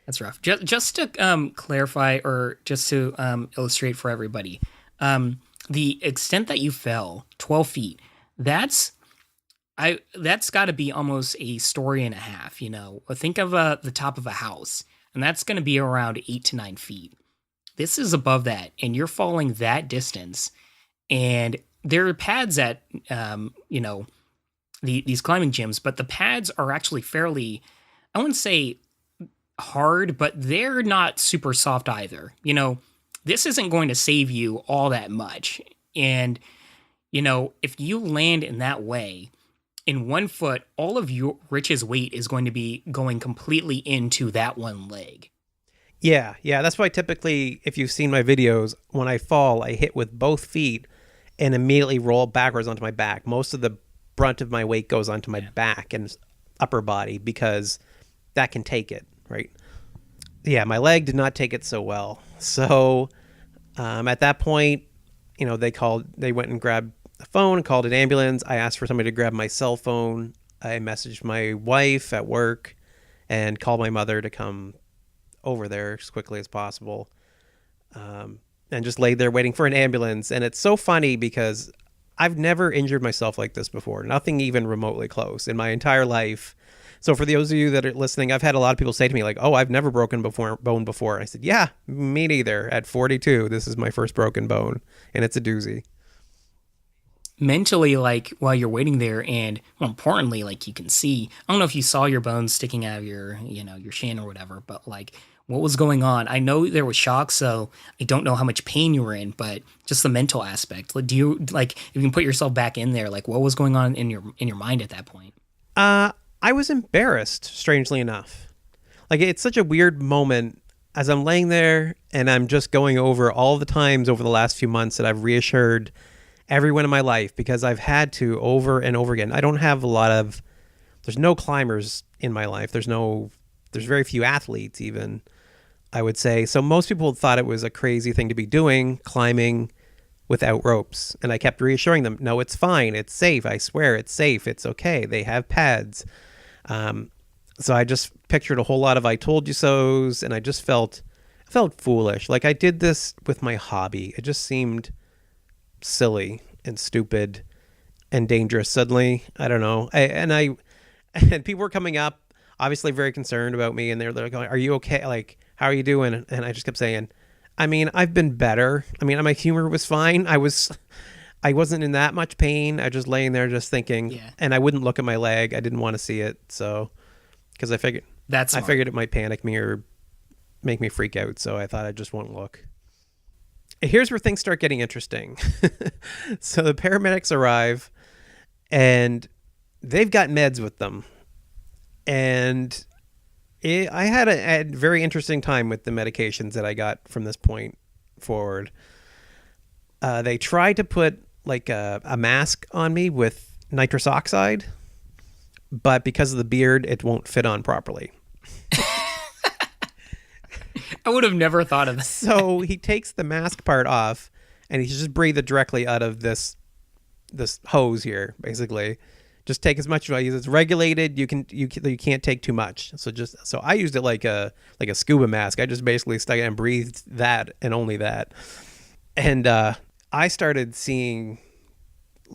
that's rough. Just to clarify, or just to illustrate for everybody, the extent that you fell, 12 feet, that's got to be almost a story and a half. Think of the top of a house, and that's going to be around 8 to 9 feet. This is above that, and you're falling that distance. And there are pads at these climbing gyms, but the pads are actually fairly, I wouldn't say hard, but they're not super soft either. This isn't going to save you all that much. And, if you land in that way, in 1 foot, all of your Rich's weight is going to be going completely into that one leg. Yeah. That's why typically, if you've seen my videos, when I fall, I hit with both feet and immediately roll backwards onto my back. Most of the brunt of my weight goes onto my back and upper body because that can take it, right? Yeah, my leg did not take it so well. So at that point, they went and grabbed the phone, called an ambulance. I asked for somebody to grab my cell phone. I messaged my wife at work and called my mother to come over there as quickly as possible, and just laid there waiting for an ambulance. And it's so funny because I've never injured myself like this before, nothing even remotely close in my entire life. So for those of you that are listening, I've had a lot of people say to me like, oh, I've never broken bone before. And I said, yeah, me neither. At 42, this is my first broken bone, and it's a doozy. Mentally, like, while you're waiting there, and more importantly, like, you can see, I don't know if you saw your bones sticking out of your shin or whatever, but like, what was going on? I know there was shock, so I don't know how much pain you were in, but just the mental aspect. Like, do you, like, if you can put yourself back in there, like, what was going on in your mind at that point? I was embarrassed, strangely enough. Like, it's such a weird moment as I'm laying there and I'm just going over all the times over the last few months that I've reassured everyone in my life, because I've had to over and over again. I don't have there's no climbers in my life. There's very few athletes even, I would say. So most people thought it was a crazy thing to be doing, climbing without ropes. And I kept reassuring them, no, it's fine. It's safe. I swear it's safe. It's okay. They have pads. So I just pictured a whole lot of I told you so's, and I felt foolish. Like I did this with my hobby. It just seemed silly and stupid and dangerous suddenly. I don't know. And people were coming up, obviously very concerned about me, and they're going, are you okay? Like, how are you doing? And I just kept saying, I mean, I've been better. I mean, my humor was fine. I wasn't in that much pain. I just laying there just thinking, and I wouldn't look at my leg. I didn't want to see it. So, because I figured it might panic me or make me freak out. So I thought I just won't look. Here's where things start getting interesting. So the paramedics arrive and they've got meds with them. And I had a very interesting time with the medications that I got from this point forward. They tried to put like a mask on me with nitrous oxide, but because of the beard, it won't fit on properly. I would have never thought of that. So he takes the mask part off, and he just breathe it directly out of this hose here, basically. Just take as much as it's regulated. You can't take too much. So I used it like a scuba mask. I just basically stuck it and breathed that and only that. And I started seeing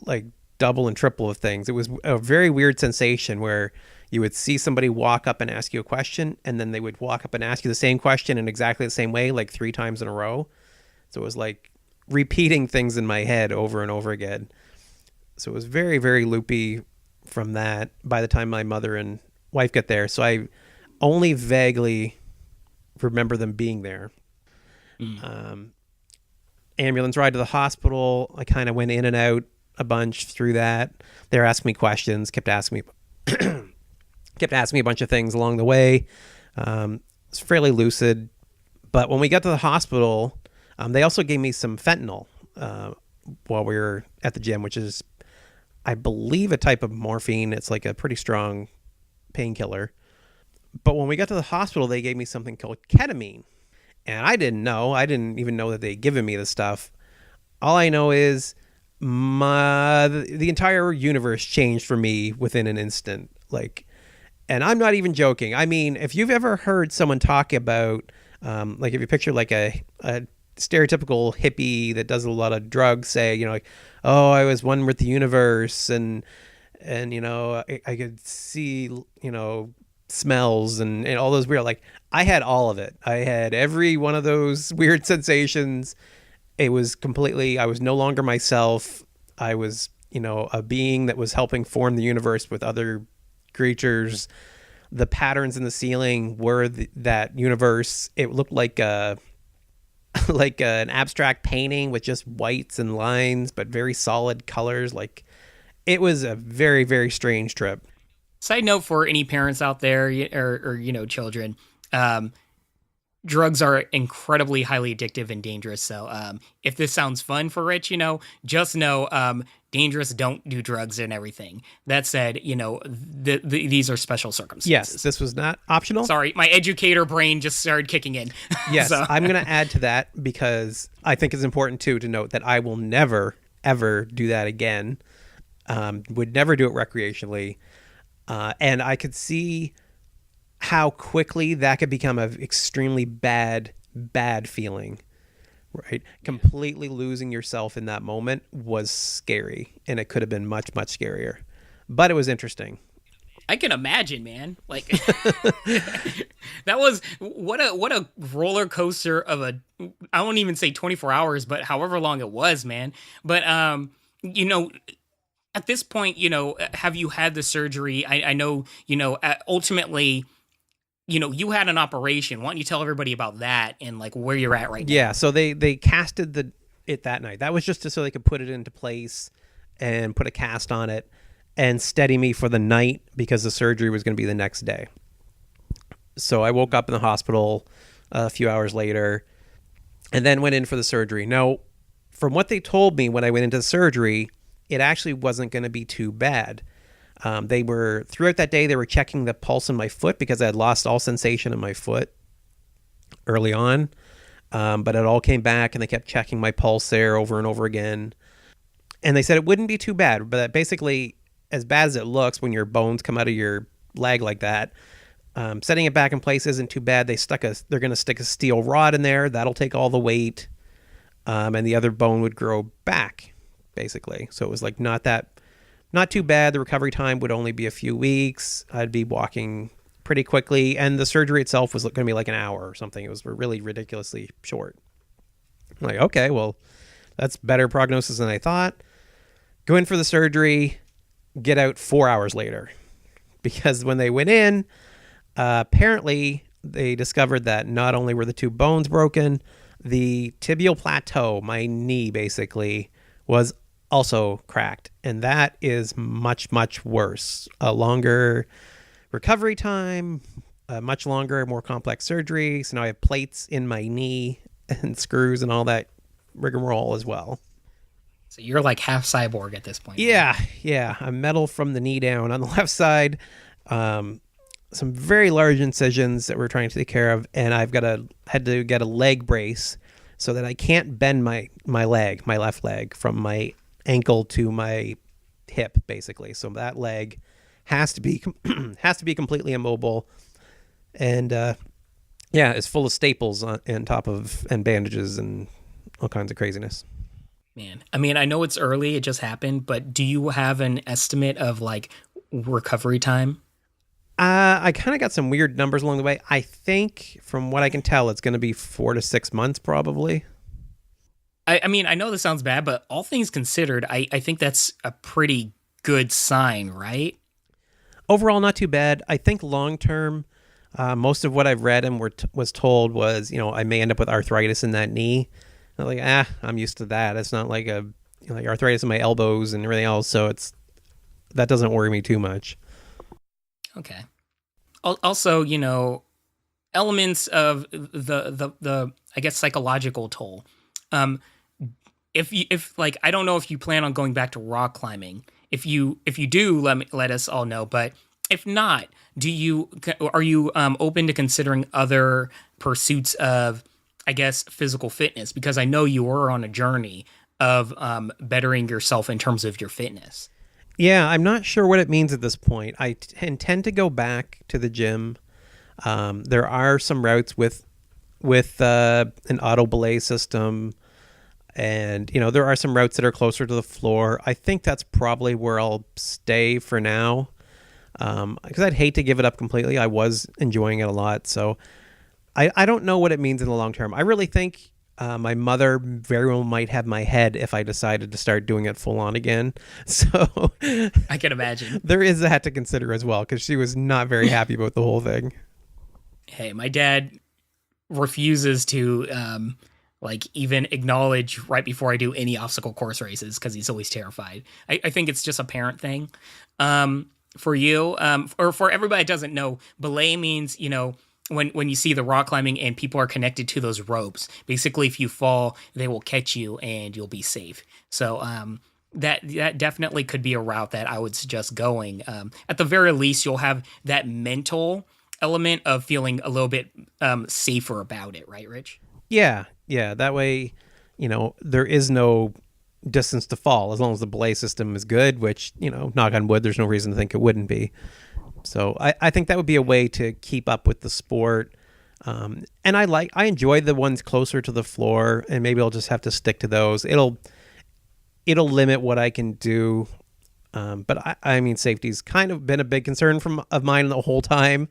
like double and triple of things. It was a very weird sensation where you would see somebody walk up and ask you a question, and then they would walk up and ask you the same question in exactly the same way, like 3 times in a row. So it was like repeating things in my head over and over again. So it was very, very loopy from that by the time my mother and wife got there. So I only vaguely remember them being there. Ambulance ride to the hospital. I kind of went in and out a bunch through that. They were asking me questions, kept asking me a bunch of things along the way. It's fairly lucid. But when we got to the hospital, they also gave me some fentanyl while we were at the gym, which is, I believe, a type of morphine. It's like a pretty strong painkiller. But when we got to the hospital, they gave me something called ketamine. And I didn't know. I didn't even know that they'd given me the stuff. All I know is the entire universe changed for me within an instant. Like, and I'm not even joking. I mean, if you've ever heard someone talk about, like if you picture like a stereotypical hippie that does a lot of drugs, say, like, oh, I was one with the universe, and I could see, smells and all those weird, like, I had all of it. I had every one of those weird sensations. It was completely, I was no longer myself. I was, a being that was helping form the universe with other creatures. The patterns in the ceiling were that universe. It looked like like an abstract painting with just whites and lines, but very solid colors. Like, it was a very, very strange trip. Side note for any parents out there or children, drugs are incredibly highly addictive and dangerous. So if this sounds fun for Rich, just know dangerous, don't do drugs and everything. That said, these are special circumstances. Yes, this was not optional. Sorry, my educator brain just started kicking in. Yes, so. I'm going to add to that because I think it's important, too, to note that I will never, ever do that again. Would never do it recreationally. And I could see how quickly that could become an extremely bad feeling, right? Completely losing yourself in that moment was scary, and it could have been much, much scarier. But it was interesting. I can imagine, man. Like, that was what a roller coaster of I won't even say 24 hours, but however long it was, man. But at this point, have you had the surgery? I know, ultimately, you had an operation. Why don't you tell everybody about that and like where you're at right now? Yeah, so they casted it that night. That was just so they could put it into place and put a cast on it and steady me for the night because the surgery was going to be the next day. So I woke up in the hospital a few hours later and then went in for the surgery. Now, from what they told me when I went into the surgery, it actually wasn't going to be too bad. Throughout that day, they were checking the pulse in my foot because I had lost all sensation in my foot early on. But it all came back and they kept checking my pulse there over and over again. And they said it wouldn't be too bad, but basically as bad as it looks when your bones come out of your leg like that, setting it back in place isn't too bad. They're going to stick a steel rod in there. That'll take all the weight. And the other bone would grow back, basically. So it was like not too bad. The recovery time would only be a few weeks. I'd be walking pretty quickly. And the surgery itself was going to be like an hour or something. It was really ridiculously short. I'm like, okay, well, that's better prognosis than I thought. Go in for the surgery, get out 4 hours later. Because when they went in, apparently they discovered that not only were the two bones broken, the tibial plateau, my knee basically, was also cracked. And that is much, much worse. A longer recovery time, a much longer, more complex surgery. So now I have plates in my knee and screws and all that rigmarole as well. So you're like half cyborg at this point. Yeah. I'm metal from the knee down. On the left side, some very large incisions that we're trying to take care of. And I've had to get a leg brace so that I can't bend my left leg from my ankle to my hip, basically. So that leg has to be completely immobile, and it's full of staples on top of and bandages and all kinds of craziness. Man, I mean, I know it's early; it just happened, but do you have an estimate of like recovery time? I kind of got some weird numbers along the way. I think, from what I can tell, it's going to be 4 to 6 months, probably. I mean, I know this sounds bad, but all things considered, I think that's a pretty good sign, right? Overall, not too bad. I think long term, most of what I've read and was told was, I may end up with arthritis in that knee. I'm like, I'm used to that. It's not like like arthritis in my elbows and everything else. So that doesn't worry me too much. Okay. Also, elements of the I guess psychological toll. If like, I don't know if you plan on going back to rock climbing. If you do, let us all know. But if not, are you open to considering other pursuits of, I guess, physical fitness? Because I know you were on a journey of bettering yourself in terms of your fitness. Yeah, I'm not sure what it means at this point. I intend to go back to the gym. There are some routes with an auto belay system, and there are some routes that are closer to the floor. I think that's probably where I'll stay for now, because I'd hate to give it up completely. I was enjoying it a lot, so I don't know what it means in the long term. I really think My mother very well might have my head if I decided to start doing it full on again. So I can imagine. there is that to consider as well, because she was not very happy about the whole thing. Hey, my dad refuses to like even acknowledge right before I do any obstacle course races because he's always terrified. I think it's just a parent thing. For you, or for everybody that doesn't know, belay means, when you see the rock climbing and people are connected to those ropes, basically if you fall, they will catch you and you'll be safe. So that definitely could be a route that I would suggest going. At the very least, you'll have that mental element of feeling a little bit safer about it, right, Rich? Yeah. That way, there is no distance to fall as long as the belay system is good, which, knock on wood, there's no reason to think it wouldn't be. So I think that would be a way to keep up with the sport. And I enjoy the ones closer to the floor, and maybe I'll just have to stick to those. It'll limit what I can do. But I mean, safety's kind of been a big concern of mine the whole time.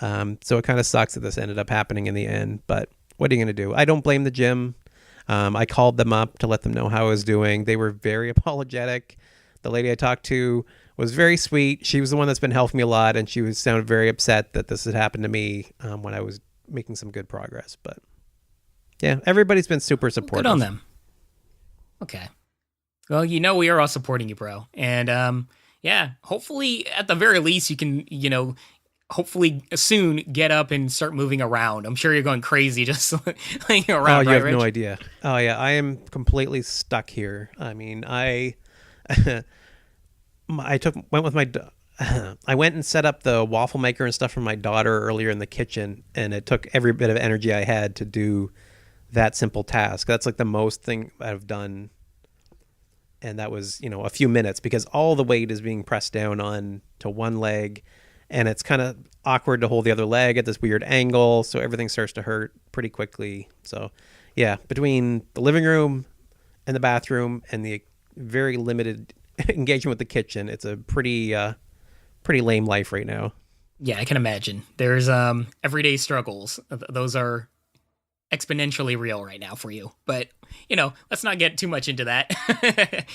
So it kind of sucks that this ended up happening in the end, but what are you going to do? I don't blame the gym. I called them up to let them know how I was doing. They were very apologetic. The lady I talked to was very sweet. She was the one that's been helping me a lot, and she sounded very upset that this had happened to me when I was making some good progress. But yeah, everybody's been super supportive. Good on them. Okay. Well, we are all supporting you, bro. And yeah, hopefully at the very least you can, hopefully soon get up and start moving around. I'm sure you're going crazy just laying around. Oh, you right, have Rich? no idea. Oh yeah, I am completely stuck here. I mean, I went and set up the waffle maker and stuff for my daughter earlier in the kitchen, and it took every bit of energy I had to do that simple task. That's like the most thing I've done, and that was a few minutes because all the weight is being pressed down on to one leg. And it's kind of awkward to hold the other leg at this weird angle, so everything starts to hurt pretty quickly. So, yeah, between the living room and the bathroom and the very limited engagement with the kitchen, it's a pretty lame life right now. Yeah, I can imagine. There's everyday struggles. Those are exponentially real right now for you. But, let's not get too much into that.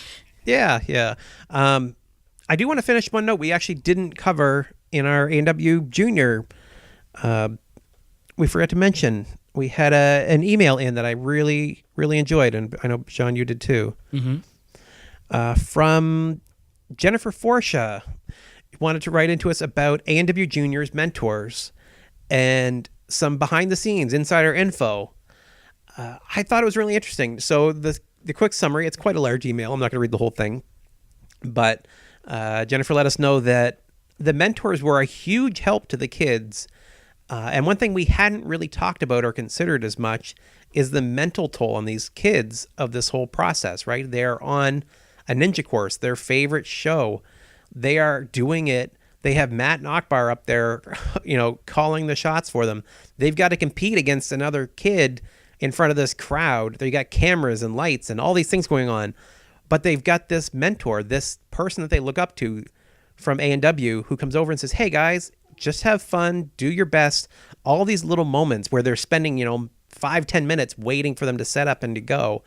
Yeah. I do want to finish one note we actually didn't cover in our ANW Junior. We forgot to mention we had an email in that I really, really enjoyed, and I know, Sean, you did too. Mm-hmm. From Jennifer Forsha. Wanted to write into us about ANW Junior's mentors and some behind-the-scenes insider info. I thought it was really interesting. So the quick summary, it's quite a large email. I'm not going to read the whole thing, but Jennifer let us know that the mentors were a huge help to the kids. And one thing we hadn't really talked about or considered as much is the mental toll on these kids of this whole process, right? They're on a ninja course, their favorite show. They are doing it. They have Matt and Akbar up there, calling the shots for them. They've got to compete against another kid in front of this crowd. They got cameras and lights and all these things going on. But they've got this mentor, this person that they look up to from ANW who comes over and says, hey guys, just have fun, do your best. All these little moments where they're spending, 5-10 minutes waiting for them to set up and to go.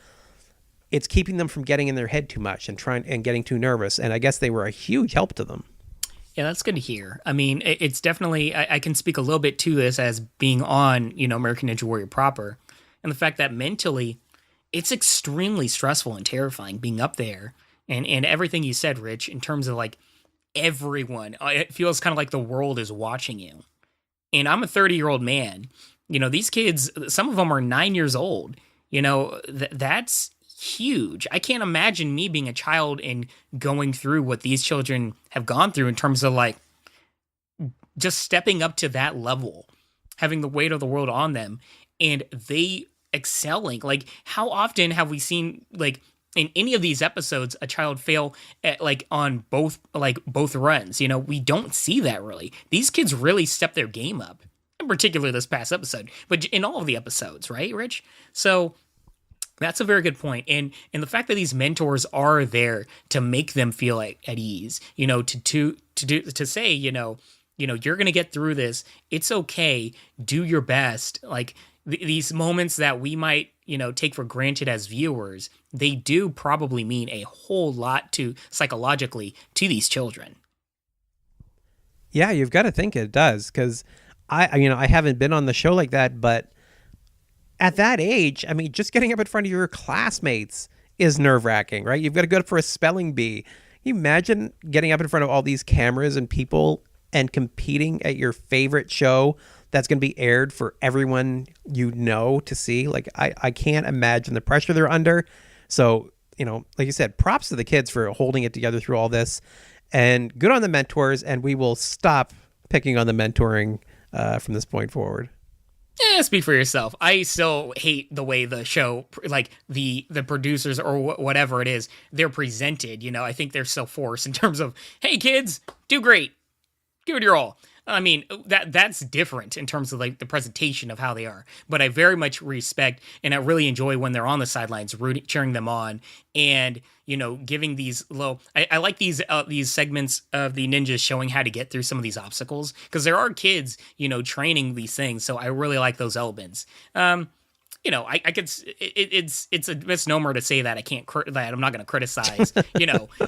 It's keeping them from getting in their head too much and getting too nervous. And I guess they were a huge help to them. Yeah, that's good to hear. I mean, it's definitely, I can speak a little bit to this as being on, American Ninja Warrior proper. And the fact that mentally, it's extremely stressful and terrifying being up there. And everything you said, Rich, in terms of like everyone, it feels kind of like the world is watching you. And I'm a 30-year-old man. These kids, some of them are 9 years old. That's huge. I can't imagine me being a child and going through what these children have gone through in terms of like just stepping up to that level, having the weight of the world on them, and they excelling. Like, how often have we seen, like, in any of these episodes, a child fail at, like, on both runs? We don't see that really. These kids really step their game up, in particular this past episode, but in all of the episodes, right, Rich? So that's a very good point. And the fact that these mentors are there to make them feel at ease, to say, you're going to get through this. It's okay. Do your best. Like these moments that we might, take for granted as viewers, they do probably mean a whole lot to psychologically to these children. Yeah, you've got to think it does, because I haven't been on the show like that, but at that age, I mean, just getting up in front of your classmates is nerve-wracking, right? You've got to go for a spelling bee. Can you imagine getting up in front of all these cameras and people and competing at your favorite show that's going to be aired for everyone to see? Like, I can't imagine the pressure they're under. So, like you said, props to the kids for holding it together through all this, and good on the mentors, and we will stop picking on the mentoring from this point forward. Speak for yourself. I still hate the way the show, like the producers or whatever it is, they're presented. I think they're so forced in terms of, hey kids, do great, give it your all. I mean, that's different in terms of like the presentation of how they are. But I very much respect and I really enjoy when they're on the sidelines, cheering them on, and giving these I like these segments of the ninjas showing how to get through some of these obstacles, because there are kids training these things. So I really like those elements. I could. It's a misnomer to say that that I'm not going to criticize.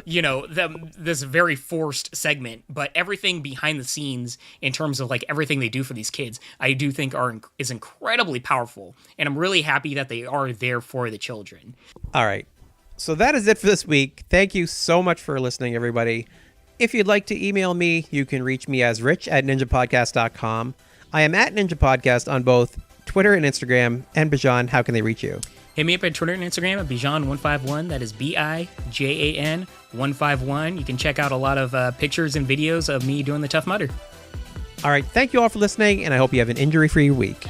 This very forced segment, but everything behind the scenes in terms of like everything they do for these kids, I do think is incredibly powerful, and I'm really happy that they are there for the children. All right, so that is it for this week. Thank you so much for listening, everybody. If you'd like to email me, you can reach me as rich@ninjapodcast.com. I am at Ninja Podcast on both Twitter and Instagram. And Bijan, how can they reach you? Hit me up at Twitter and Instagram at Bijan151. That is Bijan 151. You can check out a lot of pictures and videos of me doing the Tough Mudder. All right, thank you all for listening, and I hope you have an injury-free week.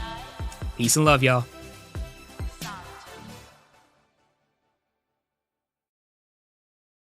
Peace and love, y'all.